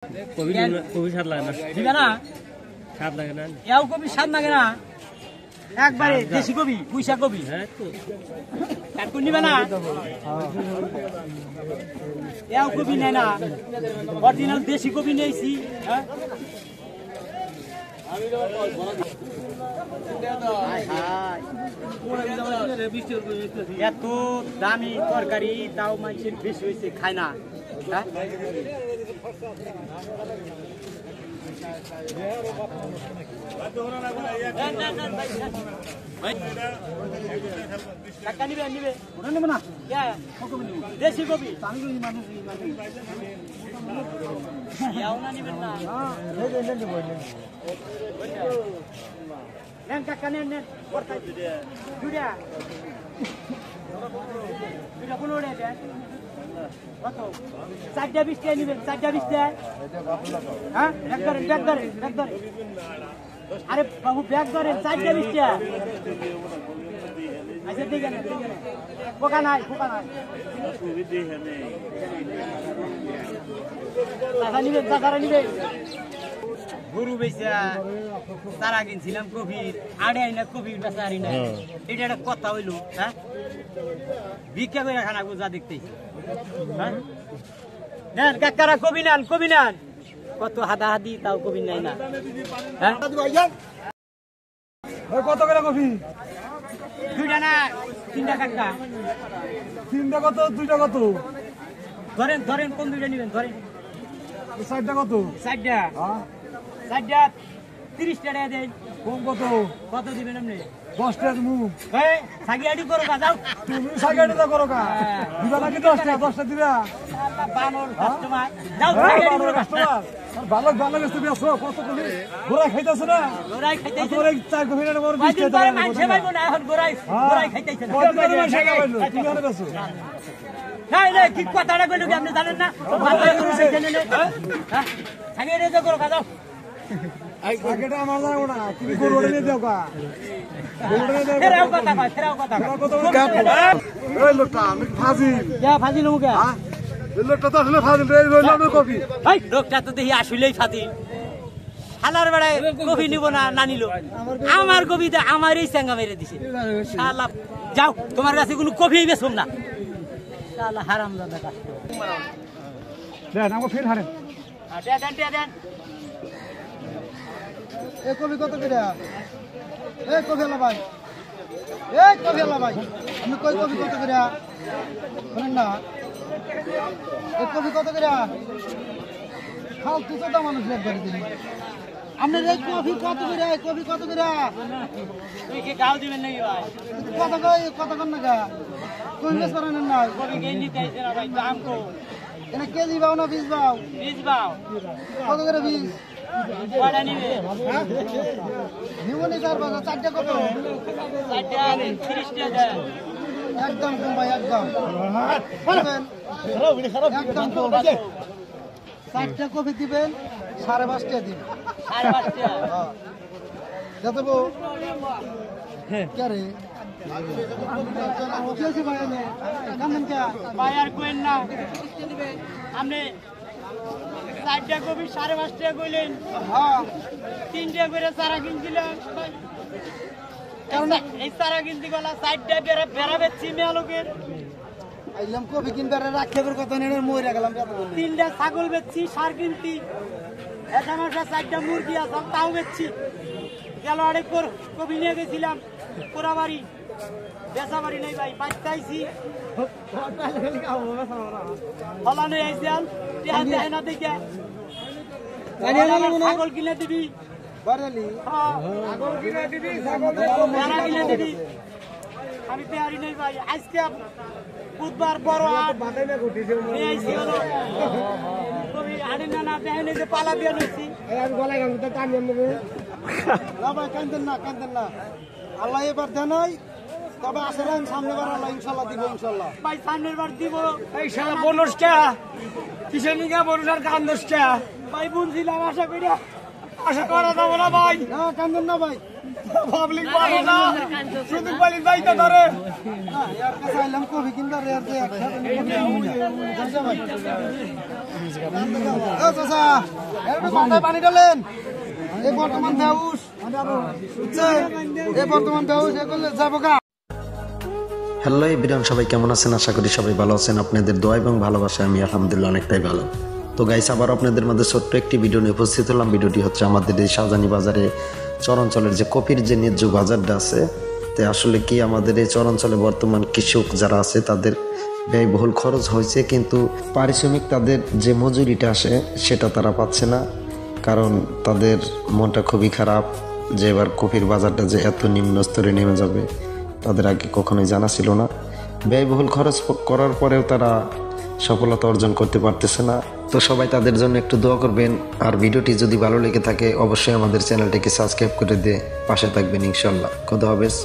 কবি স্বাদ লাগে না দিবে না স্বাদ লাগে না এও কবি স্বাদ লাগে না একবারে দেশি কবি পুঁইশা কবি হ্যাঁ তো কাটকুন নিবে না এও কবি নেয় না অরিজিনাল দেশি কবি নিয়েছি হ্যাঁ এত দামি তরকারি তাও মানুষের বেশি হয়েছে খায় না দেশি কবি নেন কাকা নেন নেন দুইটা পনেরো টাকা কত 4টা 20 টাকা নেবেন 4টা 20 টাকা হ্যাঁ ব্যাগ ধরেন আরে বাবু ব্যাগ ধরেন 4টা 20 টাকা আচ্ছা দেখেন পোকা নাই টাকা নিবেন গরু বেচা তারা কিনছিলাম কবির আড়ে আইনা কবির বেচা আড়ি না এটা একটা কথা হইলো হ্যাঁ ভিক্ষা করে খানা যা দেখতেছি হ্যাঁ নেন কাকারা কবি নেন কত হাদাহাদি তাও কবি নাই না হ্যাঁ কত করে কফি? দুইটা না তিনটা কাকা তিনটা কত দুইটা কত? ধরেন কোন দুইটা নিবেন ধরেন 4টা কত? 4টা 30 টাকা দেন কম কত দিবেন আপনি? 10 টাকা দিমু। এই সাগিয়াডি করো যাও তুমি সাগাড়িটা করো কা দিবা নাকি 10 টাকা দিবা? আল্লাহ বানর কাস্টমার যাও হ্যাঁ, সাগিয়াডি ভালো করো কাস্টমার ভালো গেছে তুমি আসো কত করে গোড়াই খাইতাছ না গোরাই খাইতেছে তোরে 4 কফির বড় 20 বাজির টাকা পরে মানছে ভাইবো না এখন গোরাই খাইতেছে না কত করে মাসে খাইলো তুমি আনে বেছো না কি কথাটা কইলো কি আপনি জানেন না মাথায় করে জানেন হ্যাঁ সাগিয়াডি করো যাও আগেটা আমার জানো না তুমি গরুড়ে নিয়ে দাও কা ফেরাও কথা কত এই লোকটা আমি ফাজিল ফাজিল মুখে হ্যাঁ এই লোকটা তো আসলে ফাজিল রে রইল না কফি এই লোকটা তো দেখি আসলেই ফাজিল হালার বেড়ায় কফি নিব না নিল আমার কবিতে আমার এই চেঙ্গা মেরে দিছে শালা যাও তোমার কাছে কোনো কফি বেচুম না শালা হারামজাদা কাস্টমার দেন আমাকে ফের হারেন দেন এই কফি কত করে? এই কফি আলা ভাই আমি কই কফি কত করে শুনেন না এই কফি কত করে? ফালতু তো মানুষ একবার দিন আপনার এই কফি কত করে? তুই কি গাও দিবেন নাকি ভাই কত কর না গা কোন বেশ করেন না কফি কে নিতে আইছে না ভাই দাম কো এনে কেজি বাও না 20 বাও? 20 বাও কত করে 20? কয়টা নিবে নিবনি 4টা কত? 4টা 30 টাকা দেন একদম কম ভাই একদম একদম কম 4টা কফি দিবেন 5.5 টাকা দিবেন 5.5 টাকা যাতে বউ কে রে ভাই আর কইেন না আপনি 4টা কবি 5.5 টাকা কইলেন হ্যাঁ 3টা করে চারা কিনছিলাম এই চারা কিনতে গেলা 4টা বেড়া বেচছি মেয়া লোকের আইলাম কফি কিনবার রাখের কথা নেই মরে গেলাম 3টা ছাগল বেচছি সার কিনতি এটা আমার 4টা মুরগি আছে তাও বেচছি গেল আরেক কবি নিয়ে গেছিলাম পোড়াবাড়ি বেচা বাড়ি নেই ভাই পাইছি ফলানো আইসাল না দেখে ছাগল কিনে দিবি কিনে দিবি আমি পেয়ারি নেই ভাই আজকে বুধবার বড় কবি আড়ি না বেহাই যে পালা বিয়ে নিচ্ছি কান্দেন না আল্লাহ এবার দেনাই তবে আসলে সামনে বার আল্লাহ ইনশাল্লাহ দিব ইনশাল্লাহ ভাই সামনের বার দিব এই শালা বোনসটা কিসের নিগা বোনসার কান্দসটা ভাই বুনছিলাম আশা করি আশা করা যাবো না ভাই না কান্দেন না ভাই পাবলিক পাবো না শুধু পাবলিক যাইতে ধরে यार कैसा इलम को भी किंदा रेयर से अच्छा ও চাচা একটু মাথায় পানি ঢালেন এই বর্তমান বেউস এই বর্তমান বেউস এ করলে যাবো গা। হ্যালো এভরিওয়ান, সবাই কেমন আছেন? আশা করি সবাই ভালো আছেন। আপনাদের দোয়া এবং ভালোবাসা আমি আলহামদুলিল্লাহ অনেকটাই ভালো। তো গাইস, আবার আপনাদের মধ্যে ছোট্ট একটি ভিডিও নিয়ে উপস্থিত হলাম। ভিডিওটি হচ্ছে আমাদের এই শাহজানি বাজারে চরাঞ্চলের যে কপির যে ন্যায্য বাজারটা আছে, তো আসলে কি আমাদের এই চরাঞ্চলে বর্তমান কৃষক যারা আছে তাদের ব্যয়বহুল খরচ হয়েছে, কিন্তু পারিশ্রমিক তাদের যে মজুরিটা আসে সেটা তারা পাচ্ছে না। কারণ তাদের মনটা খুবই খারাপ যে এবার কপির বাজারটা যে এত নিম্ন স্তরে নেমে যাবে তাদের আগে কখনোই জানা ছিল না। ব্যয়বহুল খরচ করার পরেও তারা সফলতা অর্জন করতে পারতেছে না। তো সবাই তাদের জন্য একটু দোয়া করবেন। আর ভিডিওটি যদি ভালো লেগে থাকে অবশ্যই আমাদের চ্যানেলটিকে সাবস্ক্রাইব করে দিয়ে পাশে থাকবেন ইনশাল্লাহ। খোদা হাফেজ।